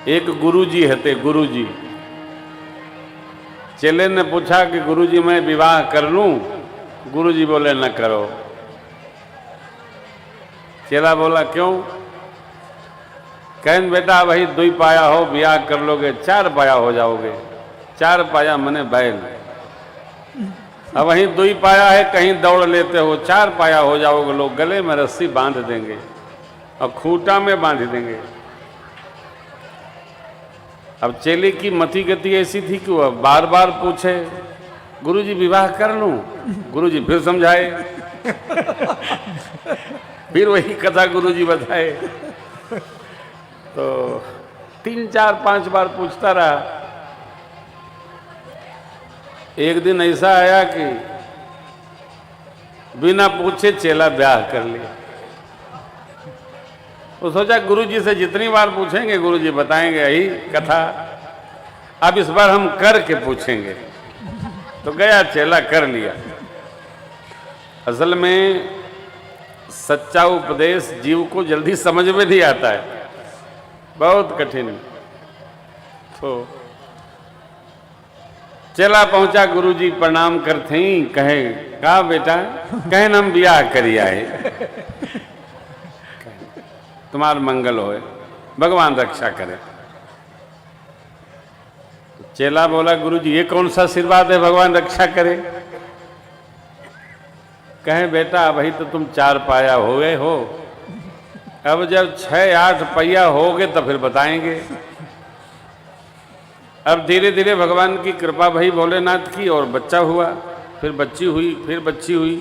एक गुरुजी हते, गुरुजी। चेले ने पूछा कि गुरुजी मैं विवाह कर लूं? गुरुजी बोले न करो। चेला बोला क्यों? कहन बेटा वही 2 पाया हो, ब्याह कर लोगे 4 पाया हो जाओगे। 4 पाया मने बैल। अब वही 2 पाया है, कहीं दौड़ लेते हो, 4 पाया हो जाओगे, लोग गले में रस्सी बांध देंगे और खूंटा में बांध देंगे। अब चेले की मति गति ऐसी थी कि वह बार बार पूछे गुरुजी विवाह कर लूं? गुरुजी फिर समझाए, फिर वही कथा गुरुजी बताए। तो 3, 4, 5 बार पूछता रहा। एक दिन ऐसा आया कि बिना पूछे चेला ब्याह कर लिया। वो सोचा गुरुजी से जितनी बार पूछेंगे गुरुजी बताएंगे यही कथा, अब इस बार हम करके पूछेंगे। तो गया चेला कर लिया। असल में सच्चा उपदेश जीव को जल्दी समझ में नहीं आता है, बहुत कठिन। तो चेला पहुंचा, गुरुजी प्रणाम करते ही कहे का बेटा, कहन हम ब्याह करिया है, तुम्हार मंगल होए, भगवान रक्षा करे। तो चेला बोला गुरुजी ये कौन सा आशीर्वाद है भगवान रक्षा करे? कहे बेटा वही तो तुम 4 पाया हो गए हो, अब जब 6, 8 पहिया होगे तो फिर बताएंगे। अब धीरे धीरे भगवान की कृपा भई भोलेनाथ की, और बच्चा हुआ, फिर बच्ची हुई, फिर बच्ची हुई।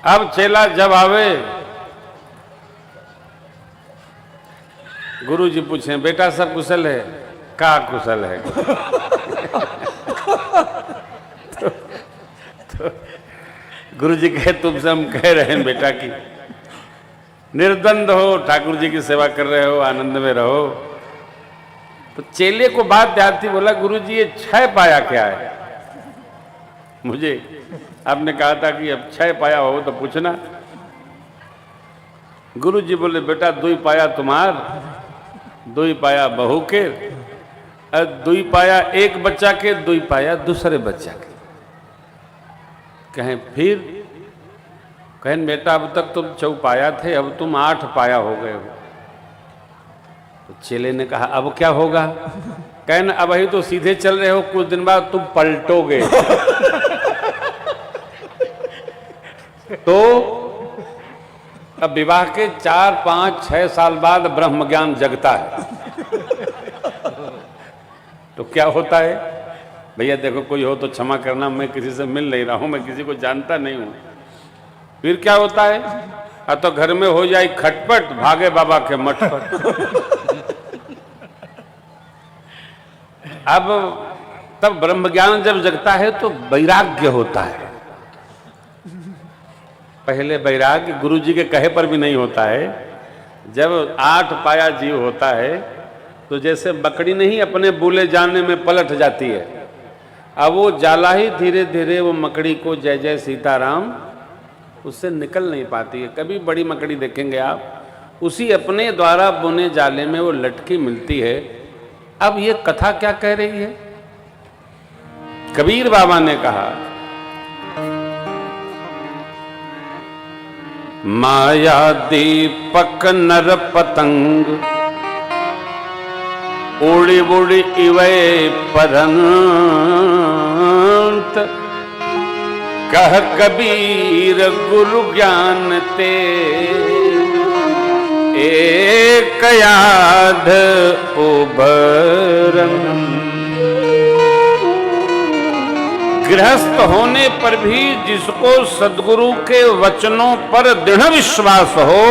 अब चेला जब आवे, गुरुजी पूछे बेटा सब कुशल है? का कुशल है? तो गुरुजी कहे तुमसे हम कह रहे हैं बेटा की निर्द्वंद हो, ठाकुर जी की सेवा कर रहे हो, आनंद में रहो। तो चेले को बात याद थी, बोला गुरुजी ये 6 पाया क्या है? मुझे आपने कहा था कि अब 6 पाया हो तो पूछना। गुरुजी बोले बेटा 2 पाया तुम्हार, 2 पाया बहू के, और 2 पाया एक बच्चा के, 2 पाया दूसरे बच्चा के। कहें फिर? कहें बेटा अब तक तुम 4 पाया थे, अब तुम 8 पाया हो गए हो। तो चेले ने कहा अब क्या होगा? कहना अब ही तो सीधे चल रहे हो, कुछ दिन बाद तुम पलटोगे। तो अब विवाह के 4, 5, 6 साल बाद ब्रह्म ज्ञान जगता है। तो क्या होता है? भैया देखो कोई हो तो क्षमा करना, मैं किसी से मिल नहीं रहा हूं, मैं किसी को जानता नहीं हूं। फिर क्या होता है? तो घर में हो जाए खटपट, भागे बाबा के मठ पर। अब तब ब्रह्म ज्ञान जब जगता है तो वैराग्य होता है। पहले वैराग्य गुरुजी के कहे पर भी नहीं होता है। जब 8 पाया जीव होता है तो जैसे बकरी नहीं अपने बूले जाने में पलट जाती है, अब वो जाला ही धीरे धीरे वो मकड़ी को जय जय सीताराम उससे निकल नहीं पाती है। कभी बड़ी मकड़ी देखेंगे आप, उसी अपने द्वारा बुने जाले में वो लटकी मिलती है। अब ये कथा क्या कह रही है? कबीर बाबा ने कहा माया दीपक नर पतंग उड़ी उड़ी इवे परंत, कह कबीर गुरु ज्ञान ते एक याद उबरन। गृहस्थ होने पर भी जिसको सद्गुरु के वचनों पर दृढ़ विश्वास हो,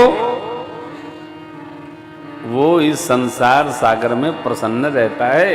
वो इस संसार सागर में प्रसन्न रहता है।